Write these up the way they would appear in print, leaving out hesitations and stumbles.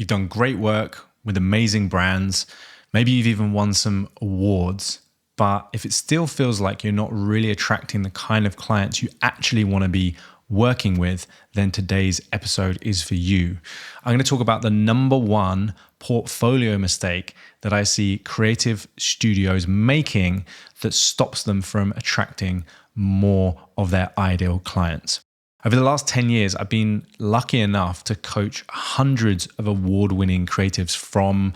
You've done great work with amazing brands. Maybe you've even won some awards. But if it still feels like you're not really attracting the kind of clients you actually want to be working with, then today's episode is for you. I'm going to talk about the number one portfolio mistake that I see creative studios making that stops them from attracting more of their ideal clients. Over the last 10 years, I've been lucky enough to coach hundreds of award-winning creatives, from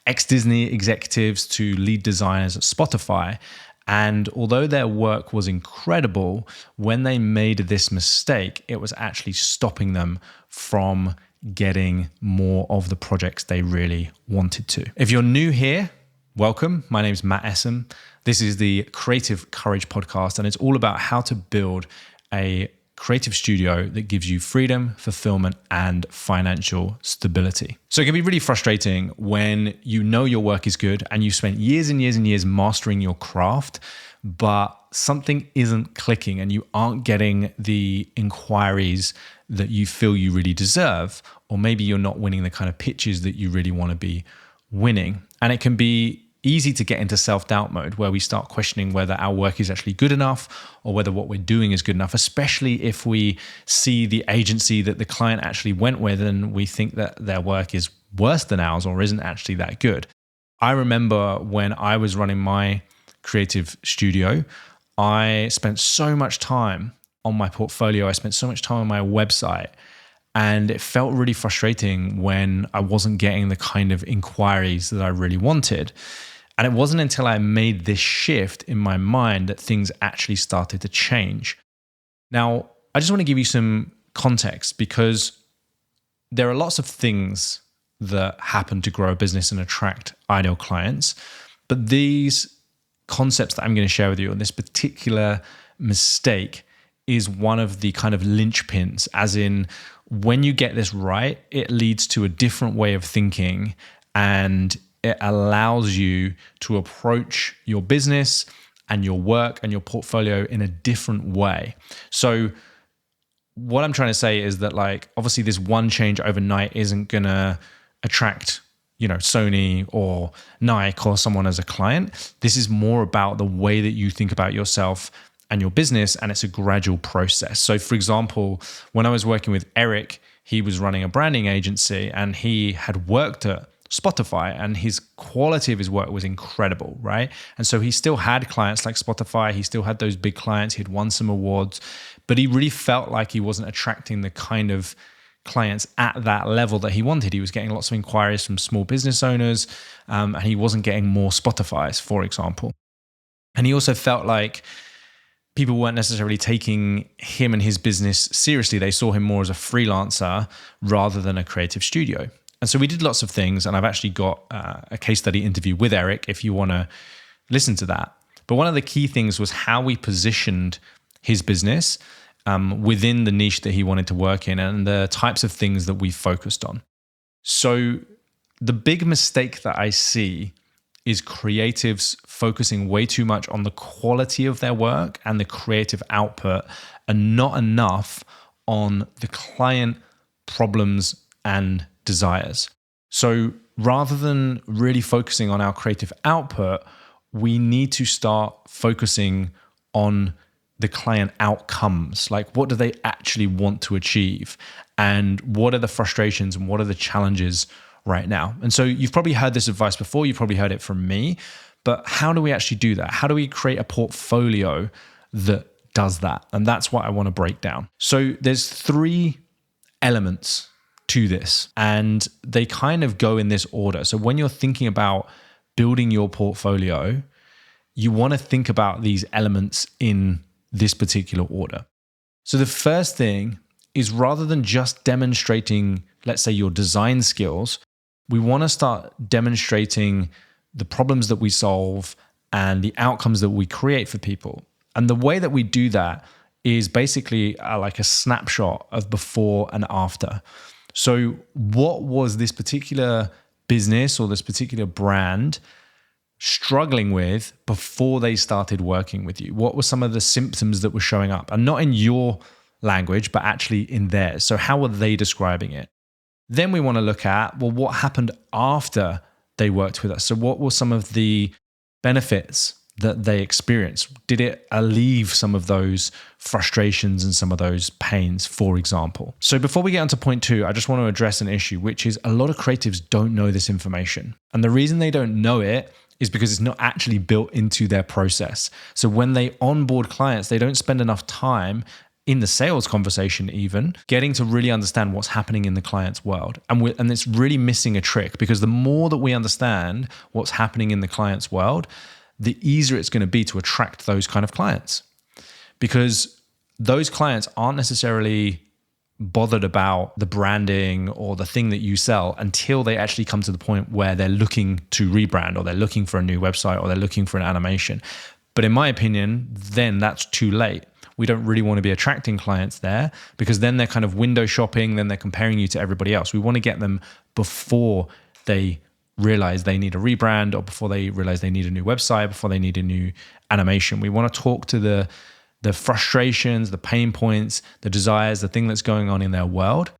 ex-Disney executives to lead designers at Spotify. And although their work was incredible, when they made this mistake, it was actually stopping them from getting more of the projects they really wanted to. If you're new here, welcome. My name is Matt Essen. This is the Creative Courage podcast, and it's all about how to build a creative studio that gives you freedom, fulfillment, and financial stability. So it can be really frustrating when you know your work is good and you've spent years and years and years mastering your craft, but something isn't clicking and you aren't getting the inquiries that you feel you really deserve, or maybe you're not winning the kind of pitches that you really want to be winning. And it can be easy to get into self-doubt mode, where we start questioning whether our work is actually good enough or whether what we're doing is good enough, especially if we see the agency that the client actually went with and we think that their work is worse than ours or isn't actually that good. I remember when I was running my creative studio, I spent so much time on my portfolio, I spent so much time on my website, and it felt really frustrating when I wasn't getting the kind of inquiries that I really wanted. And it wasn't until I made this shift in my mind that things actually started to change. Now, I just want to give you some context, because there are lots of things that happen to grow a business and attract ideal clients. But these concepts that I'm going to share with you on this particular mistake is one of the kind of linchpins, as in, when you get this right, it leads to a different way of thinking, and it allows you to approach your business and your work and your portfolio in a different way. So what I'm trying to say is that, like, obviously this one change overnight isn't going to attract, Sony or Nike or someone as a client. This is more about the way that you think about yourself and your business, and it's a gradual process. So for example, when I was working with Eric, he was running a branding agency and he had worked at Spotify, and his quality of his work was incredible, right? And so he still had clients like Spotify, he still had those big clients, he'd won some awards, but he really felt like he wasn't attracting the kind of clients at that level that he wanted. He was getting lots of inquiries from small business owners, and he wasn't getting more Spotifys, for example. And he also felt like people weren't necessarily taking him and his business seriously. They saw him more as a freelancer rather than a creative studio. And so we did lots of things, and I've actually got a case study interview with Eric if you want to listen to that. But one of the key things was how we positioned his business within the niche that he wanted to work in and the types of things that we focused on. So the big mistake that I see is creatives focusing way too much on the quality of their work and the creative output, and not enough on the client problems and desires. So rather than really focusing on our creative output, we need to start focusing on the client outcomes. Like, what do they actually want to achieve? And what are the frustrations and what are the challenges right now? And so you've probably heard this advice before, you've probably heard it from me, but how do we actually do that? How do we create a portfolio that does that? And that's what I want to break down. So there's 3 elements to this, and they kind of go in this order. So when you're thinking about building your portfolio, you want to think about these elements in this particular order. So the first thing is, rather than just demonstrating, let's say, your design skills, we want to start demonstrating the problems that we solve and the outcomes that we create for people. And the way that we do that is basically like a snapshot of before and after. So what was this particular business or this particular brand struggling with before they started working with you? What were some of the symptoms that were showing up? And not in your language, but actually in theirs. So how were they describing it? Then we want to look at, well, what happened after they worked with us? So what were some of the benefits that they experienced? Did it alleviate some of those frustrations and some of those pains, for example? So before we get on to point 2, I just want to address an issue, which is a lot of creatives don't know this information. And the reason they don't know it is because it's not actually built into their process. So when they onboard clients, they don't spend enough time in the sales conversation even, getting to really understand what's happening in the client's world. And it's really missing a trick, because the more that we understand what's happening in the client's world, the easier it's going to be to attract those kind of clients. Because those clients aren't necessarily bothered about the branding or the thing that you sell until they actually come to the point where they're looking to rebrand, or they're looking for a new website, or they're looking for an animation. But in my opinion, then that's too late. We don't really want to be attracting clients there, because then they're kind of window shopping, then they're comparing you to everybody else. We want to get them before they realize they need a rebrand, or before they realize they need a new website, before they need a new animation. We want to talk to the frustrations, the pain points, the desires, the thing that's going on in their world.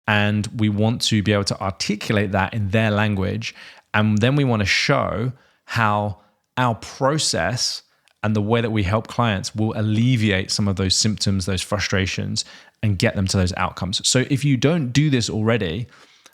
And we want to be able to articulate that in their language. And then we want to show how our process and the way that we help clients will alleviate some of those symptoms, those frustrations, and get them to those outcomes. So if you don't do this already,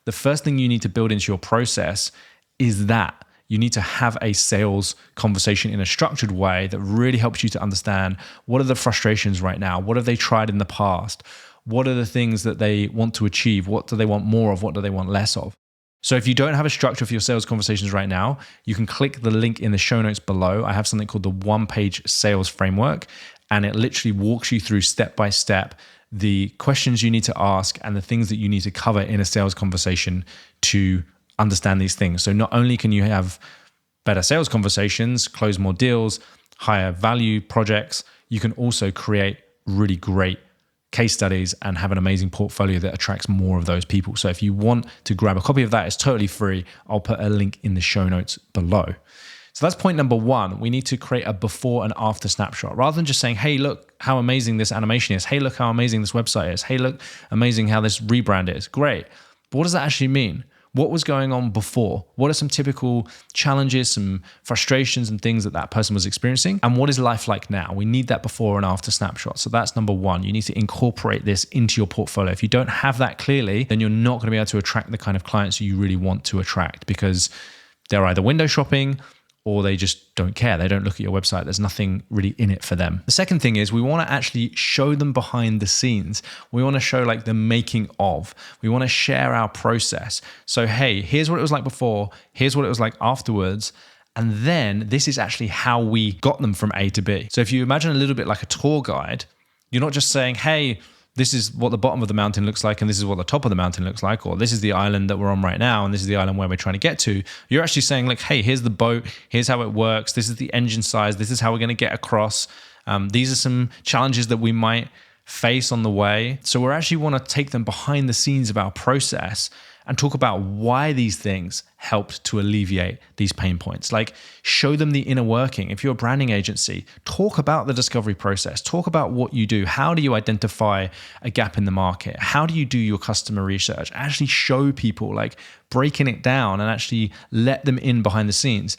the first thing you need to build into your process is that you need to have a sales conversation in a structured way that really helps you to understand, what are the frustrations right now? What have they tried in the past? What are the things that they want to achieve? What do they want more of? What do they want less of? So if you don't have a structure for your sales conversations right now, you can click the link in the show notes below. I have something called the one-page sales framework, and it literally walks you through step by step the questions you need to ask and the things that you need to cover in a sales conversation to understand these things. So not only can you have better sales conversations, close more deals, higher value projects, you can also create really great case studies and have an amazing portfolio that attracts more of those people. So if you want to grab a copy of that, it's totally free. I'll put a link in the show notes below. So that's point number 1. We need to create a before and after snapshot. Rather than just saying, hey, look how amazing this animation is. Hey, look how amazing this website is. Hey, look, amazing how this rebrand is. Great. But what does that actually mean? What was going on before? What are some typical challenges, some frustrations and things that person was experiencing? And what is life like now? We need that before and after snapshot. So that's number 1. You need to incorporate this into your portfolio. If you don't have that clearly, then you're not going to be able to attract the kind of clients you really want to attract, because they're either window shopping or they just don't care. They don't look at your website. There's nothing really in it for them. The second thing is we want to actually show them behind the scenes. We want to show like the making of. We want to share our process. So, hey, here's what it was like before. Here's what it was like afterwards. And then this is actually how we got them from A to B. So if you imagine a little bit like a tour guide, you're not just saying, hey, this is what the bottom of the mountain looks like, and this is what the top of the mountain looks like, or this is the island that we're on right now, and this is the island where we're trying to get to. You're actually saying like, hey, here's the boat, here's how it works, this is the engine size, this is how we're going to get across. These are some challenges that we might face on the way. So we actually want to take them behind the scenes of our process and talk about why these things helped to alleviate these pain points. Like, show them the inner working. If you're a branding agency, talk about the discovery process. Talk about what you do. How do you identify a gap in the market? How do you do your customer research? Actually show people, like breaking it down and actually let them in behind the scenes.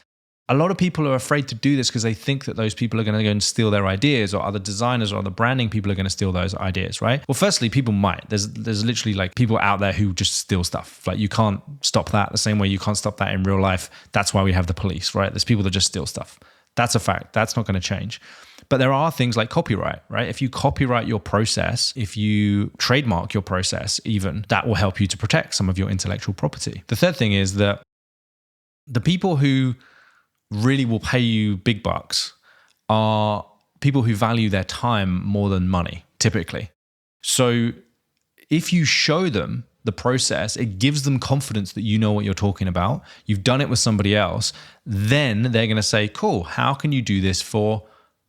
A lot of people are afraid to do this because they think that those people are going to go and steal their ideas, or other designers or other branding people are going to steal those ideas, right? Well, firstly, people might. There's literally like people out there who just steal stuff. Like, you can't stop that the same way you can't stop that in real life. That's why we have the police, right? There's people that just steal stuff. That's a fact. That's not going to change. But there are things like copyright, right? If you copyright your process, if you trademark your process even, that will help you to protect some of your intellectual property. The third thing is that the people who really will pay you big bucks are people who value their time more than money, typically. So if you show them the process, it gives them confidence that you know what you're talking about. You've done it with somebody else. Then they're going to say, cool, how can you do this for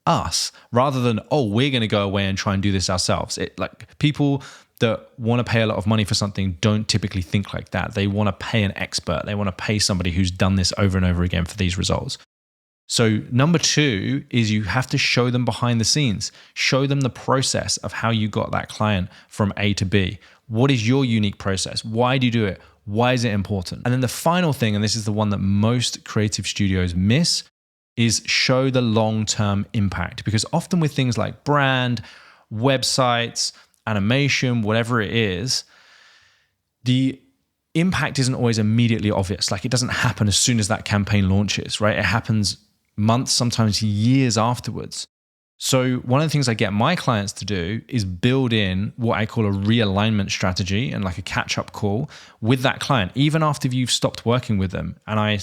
us? Rather than, oh, we're going to go away and try and do this ourselves. Like, people that want to pay a lot of money for something don't typically think like that. They want to pay an expert. They want to pay somebody who's done this over and over again for these results. So number 2 is you have to show them behind the scenes. Show them the process of how you got that client from A to B. What is your unique process? Why do you do it? Why is it important? And then the final thing, and this is the one that most creative studios miss, is show the long-term impact. Because often with things like brand, websites, animation, whatever it is, the impact isn't always immediately obvious. Like it doesn't happen as soon as that campaign launches, right? It happens months, sometimes years afterwards. So one of the things I get my clients to do is build in what I call a realignment strategy and like a catch-up call with that client, even after you've stopped working with them. And I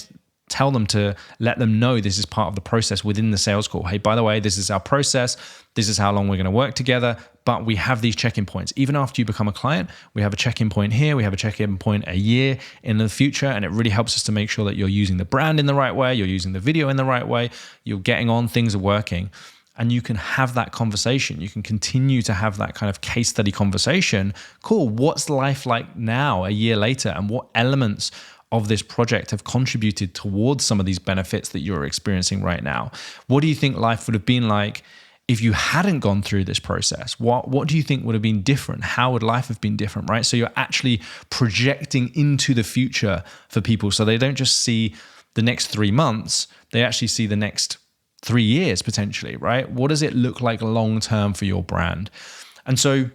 tell them to let them know this is part of the process within the sales call. Hey, by the way, this is our process. This is how long we're going to work together. But we have these check-in points. Even after you become a client, we have a check-in point here. We have a check-in point a year in the future. And it really helps us to make sure that you're using the brand in the right way. You're using the video in the right way. You're getting on, things are working. And you can have that conversation. You can continue to have that kind of case study conversation. Cool. What's life like now, a year later? And what elements of this project have contributed towards some of these benefits that you're experiencing right now? What do you think life would have been like if you hadn't gone through this process? What do you think would have been different? How would life have been different, right? So you're actually projecting into the future for people. So they don't just see the next 3 months, they actually see the next 3 years potentially, right? What does it look like long-term for your brand? And so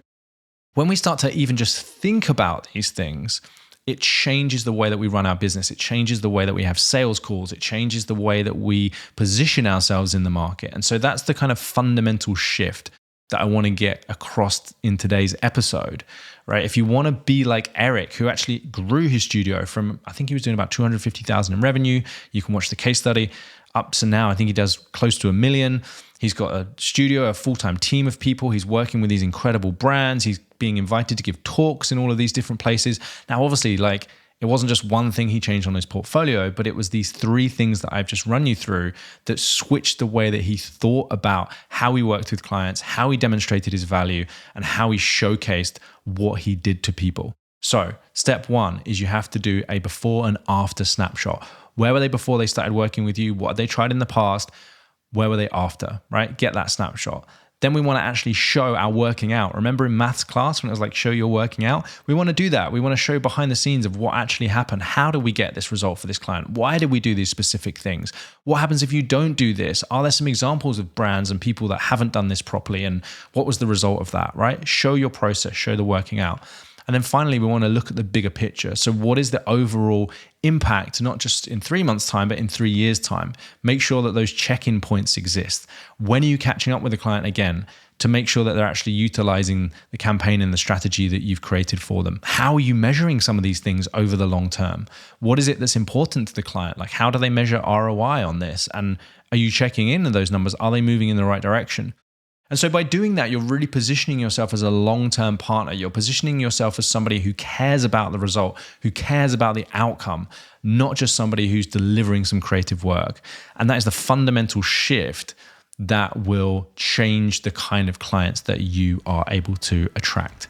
when we start to even just think about these things, it changes the way that we run our business. It changes the way that we have sales calls. It changes the way that we position ourselves in the market. And so that's the kind of fundamental shift that I want to get across in today's episode, right? If you want to be like Eric, who actually grew his studio from, I think he was doing about 250,000 in revenue. You can watch the case study. Up to now, I think he does close to $1 million. He's got a studio, a full-time team of people. He's working with these incredible brands. He's being invited to give talks in all of these different places. Now, obviously, like it wasn't just one thing he changed on his portfolio, but it was these 3 things that I've just run you through that switched the way that he thought about how he worked with clients, how he demonstrated his value, and how he showcased what he did to people. So step 1 is you have to do a before and after snapshot. Where were they before they started working with you? What had they tried in the past? Where were they after, right? Get that snapshot. Then we want to actually show our working out. Remember in maths class when it was like, show your working out? We want to do that. We want to show behind the scenes of what actually happened. How do we get this result for this client? Why did we do these specific things? What happens if you don't do this? Are there some examples of brands and people that haven't done this properly? And what was the result of that, right? Show your process, show the working out. And then finally, we want to look at the bigger picture. So what is the overall impact, not just in 3 months' time, but in 3 years' time? Make sure that those check-in points exist. When are you catching up with the client again to make sure that they're actually utilizing the campaign and the strategy that you've created for them? How are you measuring some of these things over the long term? What is it that's important to the client? Like, how do they measure ROI on this? And are you checking in on those numbers? Are they moving in the right direction? And so by doing that, you're really positioning yourself as a long-term partner. You're positioning yourself as somebody who cares about the result, who cares about the outcome, not just somebody who's delivering some creative work. And that is the fundamental shift that will change the kind of clients that you are able to attract.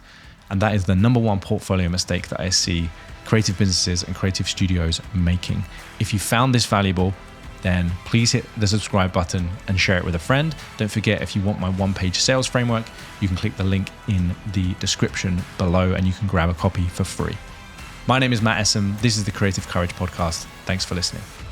And that is the number 1 portfolio mistake that I see creative businesses and creative studios making. If you found this valuable, then please hit the subscribe button and share it with a friend. Don't forget, if you want my 1-page sales framework, you can click the link in the description below and you can grab a copy for free. My name is Matt Essam. This is the Creative Courage Podcast. Thanks for listening.